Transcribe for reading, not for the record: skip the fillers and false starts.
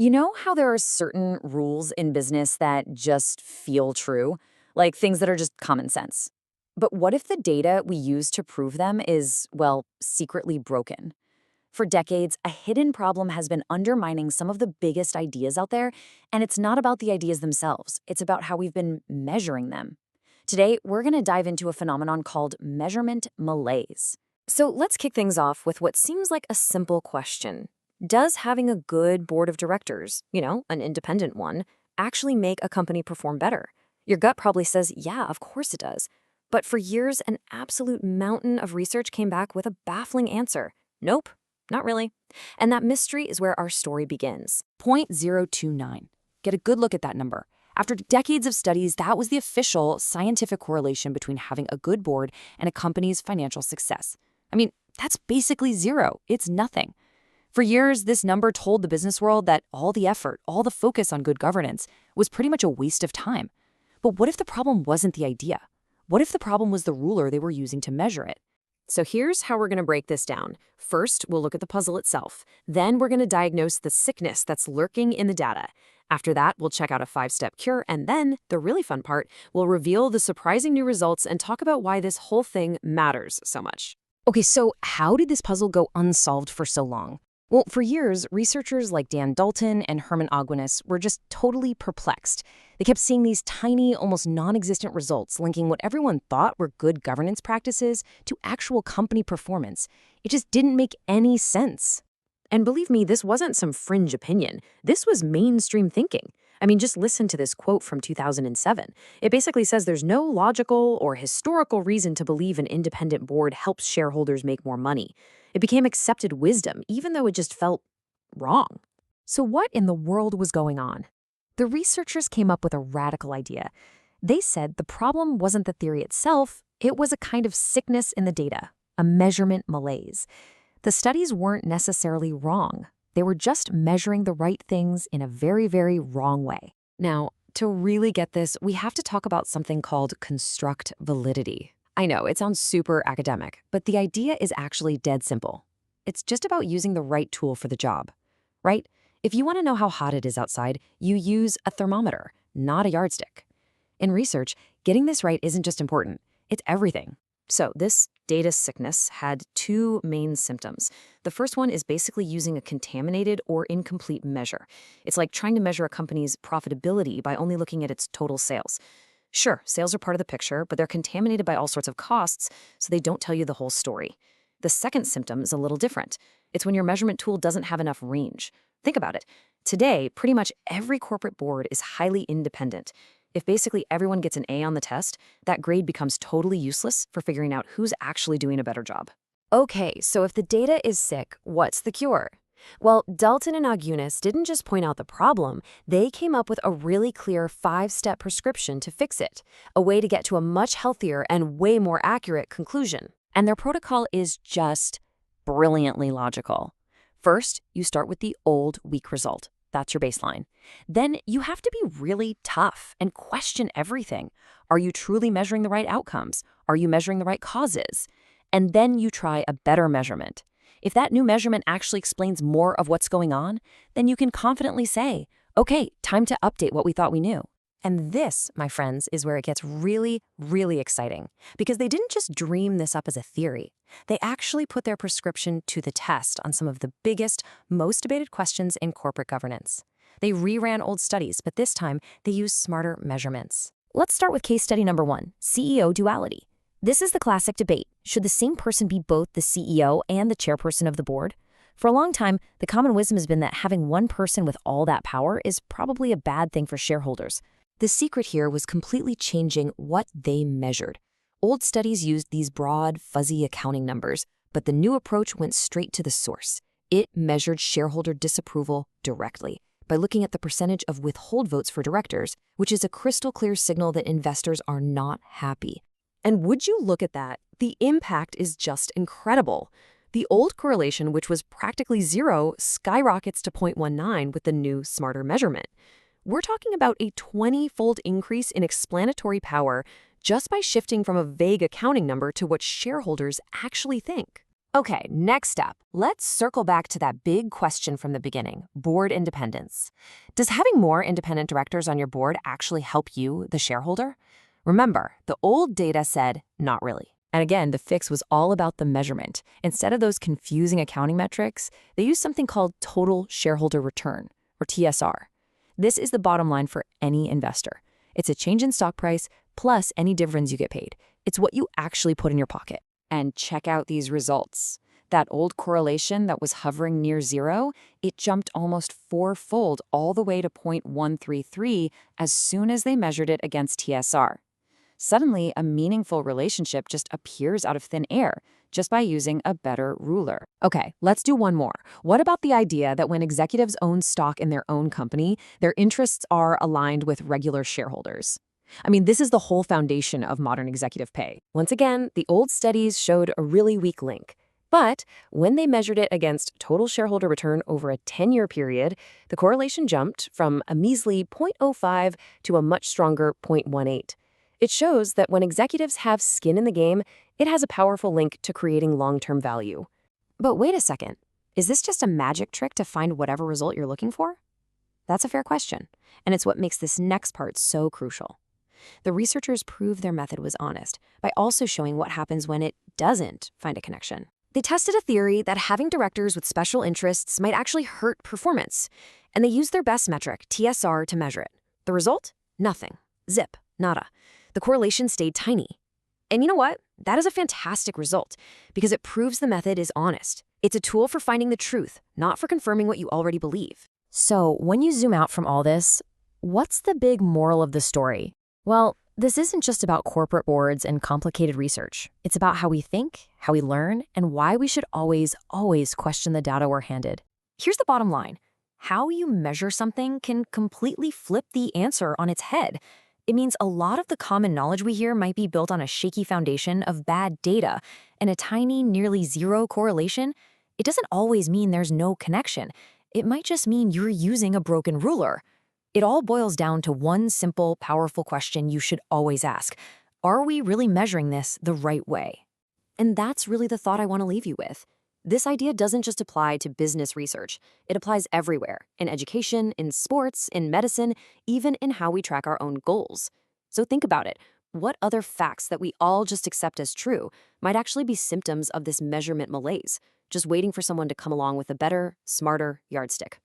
You know how there are certain rules in business that just feel true? Like things that are just common sense. But what if the data we use to prove them is, well, secretly broken? For decades, a hidden problem has been undermining some of the biggest ideas out there, and it's not about the ideas themselves, it's about how we've been measuring them. Today, we're going to dive into a phenomenon called measurement malaise. So let's kick things off with what seems like a simple question. Does having a good board of directors, an independent one, actually make a company perform better? Your gut probably says, yeah, of course it does. But for years, an absolute mountain of research came back with a baffling answer. Nope, not really. And that mystery is where our story begins. 0.029. Get a good look at that number. After decades of studies, that was the official scientific correlation between having a good board and a company's financial success. I mean, that's basically zero. It's nothing. For years, this number told the business world that all the effort, all the focus on good governance was pretty much a waste of time. But what if the problem wasn't the idea? What if the problem was the ruler they were using to measure it? So here's how we're going to break this down. First, we'll look at the puzzle itself. Then we're going to diagnose the sickness that's lurking in the data. After that, we'll check out a 5-step cure, and then, the really fun part, we'll reveal the surprising new results and talk about why this whole thing matters so much. Okay, so how did this puzzle go unsolved for so long? Well, for years, researchers like Dan Dalton and Herman Aguinis were just totally perplexed. They kept seeing these tiny, almost non-existent results linking what everyone thought were good governance practices to actual company performance. It just didn't make any sense. And believe me, this wasn't some fringe opinion. This was mainstream thinking. I mean, just listen to this quote from 2007. It basically says there's no logical or historical reason to believe an independent board helps shareholders make more money. It became accepted wisdom, even though it just felt wrong. So what in the world was going on? The researchers came up with a radical idea. They said the problem wasn't the theory itself, it was a kind of sickness in the data, a measurement malaise. The studies weren't necessarily wrong. They were just measuring the right things in a very, very wrong way. Now, to really get this, we have to talk about something called construct validity. I know, it sounds super academic, but the idea is actually dead simple. It's just about using the right tool for the job, right? If you want to know how hot it is outside, you use a thermometer, not a yardstick. In research, getting this right isn't just important, it's everything. So this data sickness had two main symptoms. The first one is basically using a contaminated or incomplete measure. It's like trying to measure a company's profitability by only looking at its total sales. Sure, sales are part of the picture, but they're contaminated by all sorts of costs, so they don't tell you the whole story. The second symptom is a little different. It's when your measurement tool doesn't have enough range. Think about it. Today, pretty much every corporate board is highly independent. If basically everyone gets an A on the test, that grade becomes totally useless for figuring out who's actually doing a better job. Okay, so if the data is sick, what's the cure? Well, Dalton and Aguinis didn't just point out the problem, they came up with a really clear 5-step prescription to fix it, a way to get to a much healthier and way more accurate conclusion. And their protocol is just brilliantly logical. First, you start with the old, weak result. That's your baseline. Then you have to be really tough and question everything. Are you truly measuring the right outcomes? Are you measuring the right causes? And then you try a better measurement. If that new measurement actually explains more of what's going on, then you can confidently say, okay, time to update what we thought we knew. And this, my friends, is where it gets really, really exciting. Because they didn't just dream this up as a theory. They actually put their prescription to the test on some of the biggest, most debated questions in corporate governance. They reran old studies, but this time they used smarter measurements. Let's start with case study number 1, CEO duality. This is the classic debate. Should the same person be both the CEO and the chairperson of the board? For a long time, the common wisdom has been that having one person with all that power is probably a bad thing for shareholders. The secret here was completely changing what they measured. Old studies used these broad, fuzzy accounting numbers, but the new approach went straight to the source. It measured shareholder disapproval directly by looking at the percentage of withhold votes for directors, which is a crystal clear signal that investors are not happy. And would you look at that? The impact is just incredible. The old correlation, which was practically zero, skyrockets to 0.19 with the new, smarter measurement. We're talking about a 20-fold increase in explanatory power just by shifting from a vague accounting number to what shareholders actually think. Okay, next up, let's circle back to that big question from the beginning, board independence. Does having more independent directors on your board actually help you, the shareholder? Remember, the old data said not really. And again, the fix was all about the measurement. Instead of those confusing accounting metrics, they used something called total shareholder return, or TSR. This is the bottom line for any investor. It's a change in stock price plus any dividends you get paid. It's what you actually put in your pocket. And check out these results. That old correlation that was hovering near zero, it jumped almost fourfold all the way to 0.133 as soon as they measured it against TSR. Suddenly, a meaningful relationship just appears out of thin air, just by using a better ruler. Okay, let's do one more. What about the idea that when executives own stock in their own company, their interests are aligned with regular shareholders? I mean, this is the whole foundation of modern executive pay. Once again, the old studies showed a really weak link. But when they measured it against total shareholder return over a 10-year period, the correlation jumped from a measly 0.05 to a much stronger 0.18. It shows that when executives have skin in the game, it has a powerful link to creating long-term value. But wait a second. Is this just a magic trick to find whatever result you're looking for? That's a fair question, and it's what makes this next part so crucial. The researchers proved their method was honest by also showing what happens when it doesn't find a connection. They tested a theory that having directors with special interests might actually hurt performance, and they used their best metric, TSR, to measure it. The result? Nothing. Zip. Nada. The correlation stayed tiny. And you know what? That is a fantastic result because it proves the method is honest. It's a tool for finding the truth, not for confirming what you already believe. So when you zoom out from all this, what's the big moral of the story? Well, this isn't just about corporate boards and complicated research. It's about how we think, how we learn, and why we should always question the data we're handed. Here's the bottom line. How you measure something can completely flip the answer on its head. It means a lot of the common knowledge we hear might be built on a shaky foundation of bad data, and a tiny, nearly zero correlation. It doesn't always mean there's no connection. It might just mean you're using a broken ruler. It all boils down to one simple, powerful question you should always ask. Are we really measuring this the right way? And that's really the thought I want to leave you with. This idea doesn't just apply to business research. It applies everywhere, in education, in sports, in medicine, even in how we track our own goals. So think about it. What other facts that we all just accept as true might actually be symptoms of this measurement malaise, just waiting for someone to come along with a better, smarter yardstick?